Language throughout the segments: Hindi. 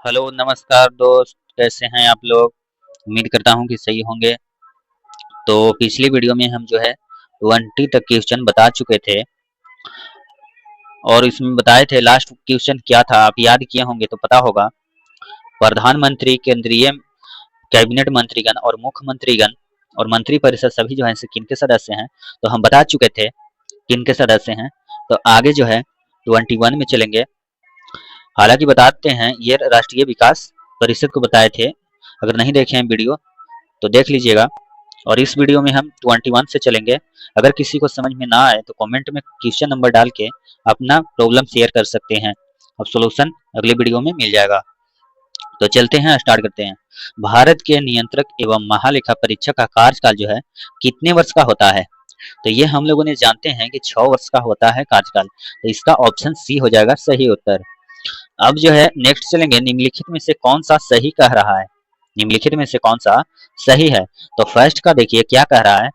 हेलो नमस्कार दोस्त, कैसे हैं आप लोग। उम्मीद करता हूं कि सही होंगे। तो पिछली वीडियो में हम जो है 20 तक क्वेश्चन बता चुके थे और इसमें बताए थे लास्ट क्वेश्चन क्या था, आप याद किए होंगे तो पता होगा। प्रधानमंत्री, केंद्रीय कैबिनेट मंत्रीगण और मुख्यमंत्रीगण और मंत्री परिषद सभी जो है किनके सदस्य हैं, तो हम बता चुके थे किनके सदस्य हैं। तो आगे जो है 21 में चलेंगे। हालांकि बताते हैं ये राष्ट्रीय विकास परिषद को बताए थे, अगर नहीं देखे हैं वीडियो तो देख लीजिएगा। और इस वीडियो में हम 21 से चलेंगे। अगर किसी को समझ में ना आए तो कमेंट में क्वेश्चन नंबर डाल के अपना प्रॉब्लम शेयर कर सकते हैं और सॉल्यूशन अगले वीडियो में मिल जाएगा। तो चलते हैं, स्टार्ट करते हैं। भारत के नियंत्रक एवं महालेखा परीक्षक का कार्यकाल जो है कितने वर्ष का होता है, तो ये हम लोगों ने जानते हैं कि 6 वर्ष का होता है कार्यकाल। तो इसका ऑप्शन सी हो जाएगा सही उत्तर। अब जो है नेक्स्ट चलेंगे, निम्नलिखित में से कौन सा सही कह रहा है। निम्नलिखित में से कौन सा सही है, तो फर्स्ट का देखिए क्या कह रहा है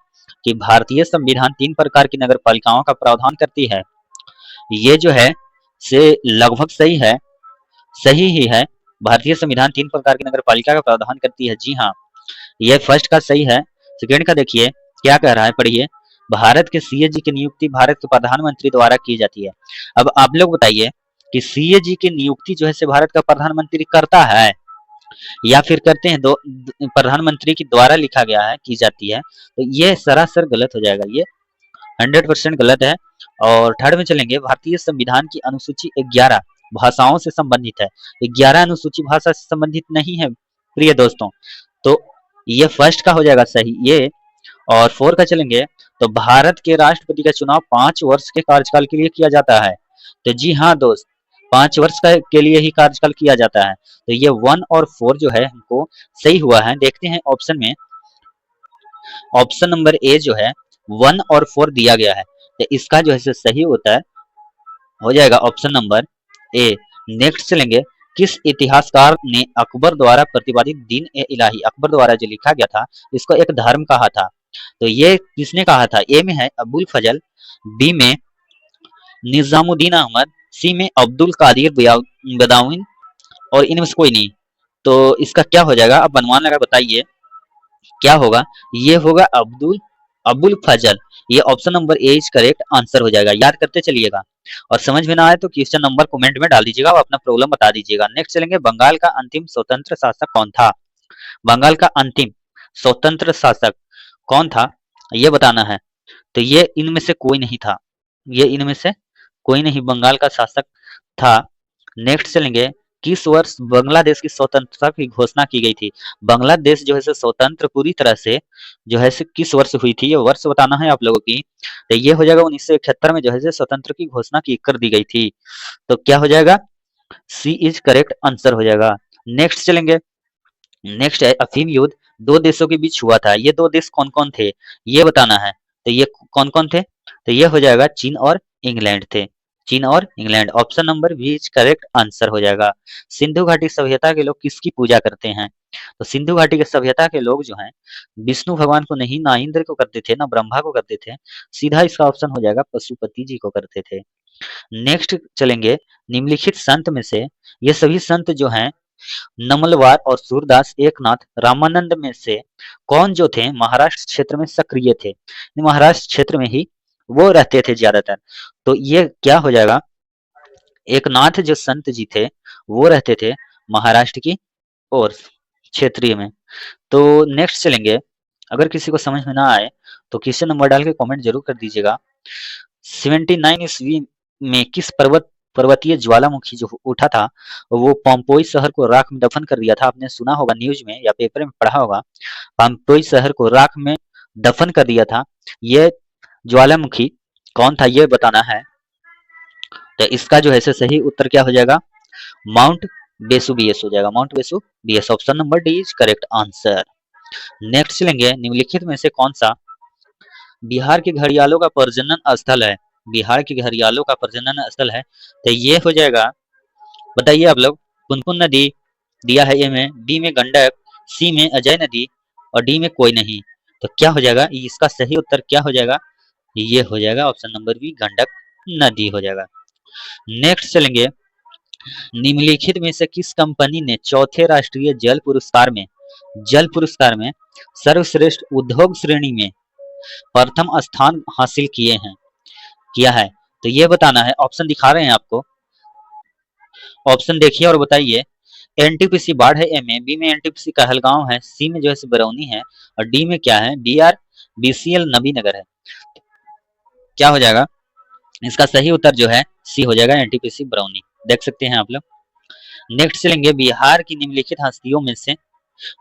कि भारतीय संविधान 3 प्रकार की नगर पालिकाओं का प्रावधान करती है। ये जो है से लगभग सही है, सही ही है। भारतीय संविधान 3 प्रकार की नगर पालिका का प्रावधान करती है, जी हाँ, ये फर्स्ट का सही है। सेकेंड का देखिए क्या कह रहा है, पढ़िए। भारत के सीएजी की नियुक्ति भारत के प्रधानमंत्री द्वारा की जाती है। अब आप लोग बताइए कि सीएजी की नियुक्ति जो है से भारत का प्रधानमंत्री करता है या फिर करते हैं दो, प्रधानमंत्री के द्वारा लिखा गया है की जाती है, तो ये सरासर गलत हो जाएगा, ये 100% गलत है। और थर्ड में चलेंगे, भारतीय संविधान की अनुसूची 11 भाषाओं से संबंधित है। 11 अनुसूची भाषा से संबंधित नहीं है प्रिय दोस्तों, तो ये फर्स्ट का हो जाएगा सही ये। और फोर का चलेंगे, तो भारत के राष्ट्रपति का चुनाव 5 वर्ष के कार्यकाल के लिए किया जाता है। तो जी हाँ दोस्त, 5 वर्ष के लिए ही कार्यकाल किया जाता है। तो ये 1 और 4 जो है हमको सही हुआ है। देखते हैं ऑप्शन में, ऑप्शन नंबर ए जो है 1 और 4 दिया गया है, तो इसका जो है सही होता है, हो जाएगा ऑप्शन नंबर ए। नेक्स्ट चलेंगे, किस इतिहासकार ने अकबर द्वारा प्रतिपादित दीन ए इलाही, अकबर द्वारा जो लिखा गया था इसको एक धर्म कहा था, तो ये किसने कहा था। ए में है अबुल फजल, बी में निजामुद्दीन अहमद, सी में अब्दुल कादिर बदाउन और इनमें से कोई नहीं। तो इसका क्या हो जाएगा, अब अनुमान लगा बताइए क्या होगा। ये होगा अबुल फजल। ये option number A is correct answer हो जाएगा, याद करते चलिएगा। और समझ में ना आए तो क्वेश्चन नंबर कमेंट में डाल दीजिएगा और अपना प्रॉब्लम बता दीजिएगा। नेक्स्ट चलेंगे, बंगाल का अंतिम स्वतंत्र शासक कौन था। बंगाल का अंतिम स्वतंत्र शासक कौन था, ये बताना है। तो ये इनमें से कोई नहीं था, ये इनमें से कोई नहीं बंगाल का शासक था। नेक्स्ट चलेंगे, किस वर्ष बांग्लादेश की स्वतंत्रता की घोषणा की गई थी। बांग्लादेश जो है स्वतंत्र पूरी तरह से जो है किस वर्ष हुई थी, ये वर्ष बताना है आप लोगों की। तो ये हो जाएगा 1971 में जो है स्वतंत्र की घोषणा की कर दी गई थी। तो क्या हो जाएगा, सी इज करेक्ट आंसर हो जाएगा। नेक्स्ट चलेंगे, नेक्स्ट है अफीम युद्ध 2 देशों के बीच हुआ था, ये 2 देश कौन कौन थे ये बताना है। तो ये कौन कौन थे, तो ये हो जाएगा चीन और इंग्लैंड थे, चीन और England. Option number B is correct answer हो जाएगा। सिंधु घाटी सभ्यता के लोग किसकी पूजा करते हैं, तो सिंधु घाटी के सभ्यता के लोग जो हैं विष्णु भगवान को नहीं, ना इंद्र को करते थे, ना ब्रह्मा को करते थे, सीधा इसका ऑप्शन हो जाएगा पशुपति जी को करते थे। नेक्स्ट चलेंगे, निम्नलिखित संत में से ये सभी संत जो हैं नमलवार और सूरदास एकनाथ रामानंद में से कौन जो थे महाराष्ट्र क्षेत्र में सक्रिय थे, महाराष्ट्र क्षेत्र में ही वो रहते थे ज्यादातर। तो ये क्या हो जाएगा, एकनाथ जो संत जी थे वो रहते थे महाराष्ट्र की ओर क्षेत्रीय में। तो नेक्स्ट चलेंगे, अगर किसी को समझ में ना आए तो क्वेश्चन नंबर डाल के कमेंट जरूर कर दीजिएगा। 79 ईस्वी में किस पर्वतीय ज्वालामुखी जो उठा था वो पोम्पोई शहर को राख में दफन कर दिया था। आपने सुना होगा न्यूज में या पेपर में पढ़ा होगा, पोम्पोई शहर को राख में दफन कर दिया था। ये ज्वालामुखी कौन था ये बताना है। तो इसका जो है सही उत्तर क्या हो जाएगा, माउंट वेसुवियस हो जाएगा, mount Vesuvius. Option number D is correct answer. Next चलेंगे, निम्नलिखित में से कौन सा बिहार के घड़ियालों का प्रजनन स्थल है, बिहार के घड़ियालों का प्रजनन स्थल है। तो ये हो जाएगा, बताइए आप लोग। पुनपुन नदी दिया है ए में, बी में गंडक, सी में अजय नदी और डी में कोई नहीं। तो क्या हो जाएगा, इसका सही उत्तर क्या हो जाएगा, ये हो जाएगा ऑप्शन नंबर बी गंडक नदी हो जाएगा। नेक्स्ट चलेंगे, निम्नलिखित में से किस कंपनी ने चौथे राष्ट्रीय जल पुरस्कार में सर्वश्रेष्ठ उद्योग श्रेणी में प्रथम स्थान हासिल किया है? तो ये बताना है। ऑप्शन दिखा रहे हैं आपको, ऑप्शन देखिए और बताइए। एनटीपीसी बाढ़ है, ए में, बी में एनटीपीसी कहलगांव है, सी में जो है बरौनी है, और डी में क्या है, डीआर बीसीएल नबीनगर है। क्या हो जाएगा इसका सही उत्तर? जो है सी हो जाएगा, एनटीपीसी बरौनी। देख सकते हैं आप लोग। नेक्स्ट चलेंगे, बिहार की निम्नलिखित हस्तियों में से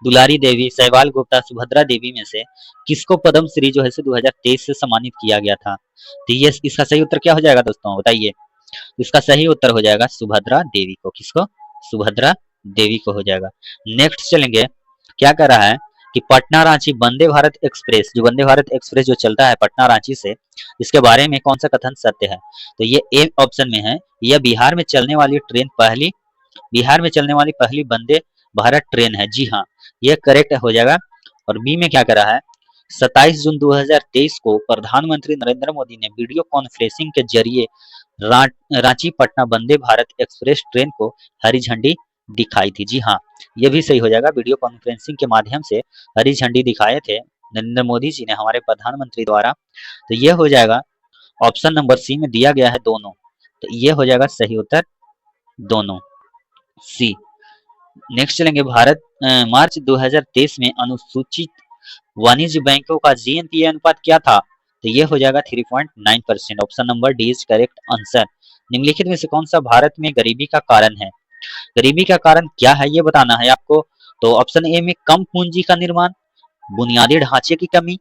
दुलारी देवी, सहवाल गुप्ता, सुभद्रा देवी में से किसको पद्म श्री जो है 2023 से सम्मानित किया गया था? तो ये इसका सही उत्तर क्या हो जाएगा दोस्तों, बताइए। इसका सही उत्तर हो जाएगा सुभद्रा देवी को। किसको? सुभद्रा देवी को हो जाएगा। नेक्स्ट चलेंगे, क्या कह रहा है कि पटना रांची वंदे भारत एक्सप्रेस, जो वंदे भारत एक्सप्रेस जो चलता है पटना रांची से, इसके बारे में कौन सा कथन सत्य है? तो ये ए ऑप्शन में है, यह बिहार में चलने वाली पहली वंदे भारत ट्रेन है। जी हाँ, यह करेक्ट हो जाएगा। और बी में क्या करा है, 27 जून 2023 को प्रधानमंत्री नरेंद्र मोदी ने वीडियो कॉन्फ्रेंसिंग के जरिए रांची पटना वंदे भारत एक्सप्रेस ट्रेन को हरी झंडी दिखाई थी। जी हाँ, ये भी सही हो जाएगा। वीडियो कॉन्फ्रेंसिंग के माध्यम से हरी झंडी दिखाए थे नरेंद्र मोदी जी ने, हमारे प्रधानमंत्री द्वारा। तो ये हो जाएगा ऑप्शन नंबर सी में दिया गया है दोनों, तो ये हो जाएगा सही उत्तर, दोनों, सी। नेक्स्ट चलेंगे, मार्च 2023 में अनुसूचित वाणिज्य बैंकों का जीएनपीए अनुपात क्या था? तो ये हो जाएगा 3.9%। Option number D is correct answer. निम्नलिखित में से कौन सा भारत में गरीबी का कारण है? गरीबी का कारण क्या है ये बताना है आपको। तो ऑप्शन ए में कम पूंजी का निर्माण, बुनियादी ढांचे की कमी,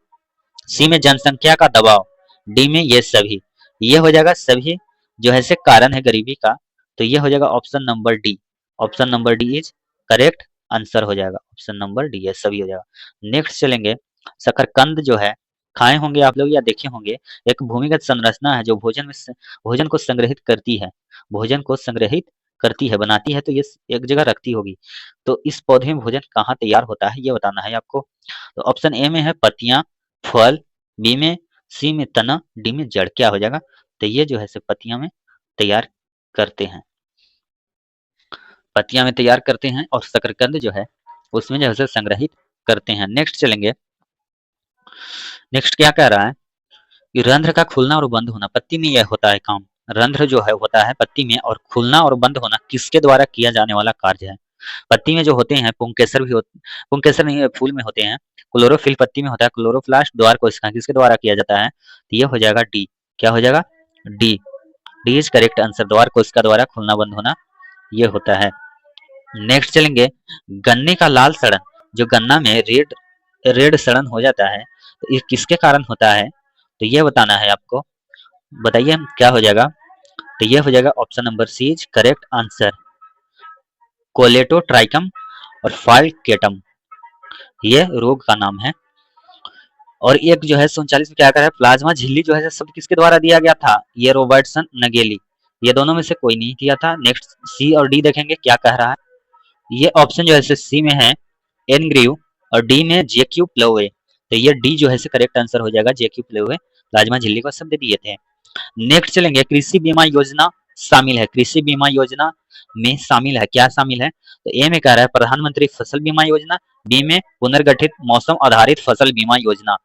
सी में जनसंख्या का दबाव, डी में ये सभी। ये हो जाएगा सभी जो है से कारण है गरीबी का। तो ये हो जाएगा option number D. Option number D is correct answer हो जाएगा। ऑप्शन नंबर डी ये सभी हो जाएगा। नेक्स्ट चलेंगे, शकरकंद जो है खाए होंगे आप लोग या देखे होंगे, एक भूमिगत संरचना है जो भोजन को संग्रहित करती है, भोजन को संग्रहित करती है, बनाती है, तो ये एक जगह रखती होगी। तो इस पौधे में भोजन कहाँ तैयार होता है ये बताना है आपको। तो ऑप्शन ए में है पत्तियां, फल, बी में, सी में तना, डी में जड़। क्या हो जाएगा? तो ये जो है पत्तियां में तैयार करते हैं, पत्तियां में तैयार करते हैं, और शकरकंद जो है उसमें जो है संग्रहित करते हैं। नेक्स्ट चलेंगे, नेक्स्ट क्या कह रहा है कि रंध्र का खुलना और बंद होना, पत्ती में यह होता है काम। रंध्र जो है होता है पत्ती में, और खुलना और बंद होना किसके द्वारा किया जाने वाला कार्य है? पत्ती में जो होते हैं पुंकेसर भी होते, पुंकेसर नहीं, फूल में होते हैं। क्लोरोफिल पत्ती में होता है, क्लोरोप्लास्ट द्वार कोशिका किसके द्वारा किया जाता है? तो ये हो जाएगा डी। क्या हो जाएगा? D. D is correct answer, द्वार कोशिका द्वारा खुलना बंद होना ये होता है। नेक्स्ट चलेंगे, गन्ने का लाल सड़न, जो गन्ना में रेड रेड सड़न हो जाता है, तो ये किसके कारण होता है? तो ये बताना है आपको। बताइए क्या हो जाएगा? तो ये हो जाएगा option number C is correct answer, Colletotrichum और फाल्केटम, ये रोग का नाम है। और एक जो है 39 में क्या कर रहा है, प्लाज्मा झिल्ली जो है शब्द किसके द्वारा दिया गया था? ये रॉबर्टसन नगेली, ये दोनों में से कोई नहीं किया था। नेक्स्ट सी और डी देखेंगे क्या कह रहा है। ये ऑप्शन जो है सी में है एनग्रीव, और डी में जेक्यू प्लोवे। तो ये डी जो है करेक्ट आंसर हो जाएगा, जेक्यू प्लोवे प्लाज्मा झिल्ली को शब्द दिए थे। नेक्स्ट चलेंगे, कृषि बीमा योजना शामिल है, कृषि बीमा योजना में शामिल है, क्या शामिल है? तो ए में कह रहा है प्रधानमंत्री फसल बीमा योजना, बी में पुनर्गठित मौसम आधारित फसल बीमा योजना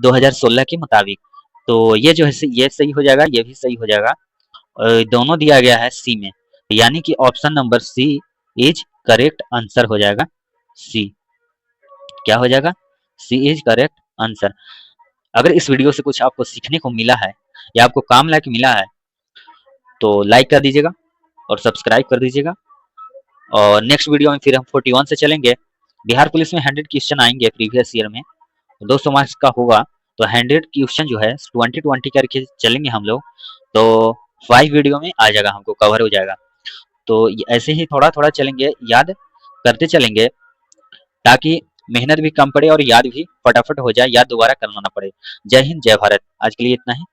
2016 के मुताबिक। तो ये जो है ये सही हो जाएगा, ये भी सही हो जाएगा, दोनों दिया गया है सी में, यानी कि option number C is correct answer हो जाएगा, सी। क्या हो जाएगा? C is correct answer. अगर इस वीडियो से कुछ आपको सीखने को मिला है या आपको काम लायक मिला है तो लाइक कर दीजिएगा और सब्सक्राइब कर दीजिएगा। और नेक्स्ट वीडियो में फिर हम 41 से चलेंगे। बिहार पुलिस में 100 क्वेश्चन आएंगे प्रीवियस ईयर में, 200 मार्क्स का होगा, तो 100 क्वेश्चन जो है 20-20 करके चलेंगे हम लोग, तो 5 वीडियो में आ जाएगा, हमको कवर हो जाएगा। तो ऐसे ही थोड़ा थोड़ा चलेंगे, याद करते चलेंगे, ताकि मेहनत भी कम पड़े और याद भी फटाफट हो जाए, याद दोबारा करना ना पड़े। जय हिंद, जय भारत। आज के लिए इतना ही।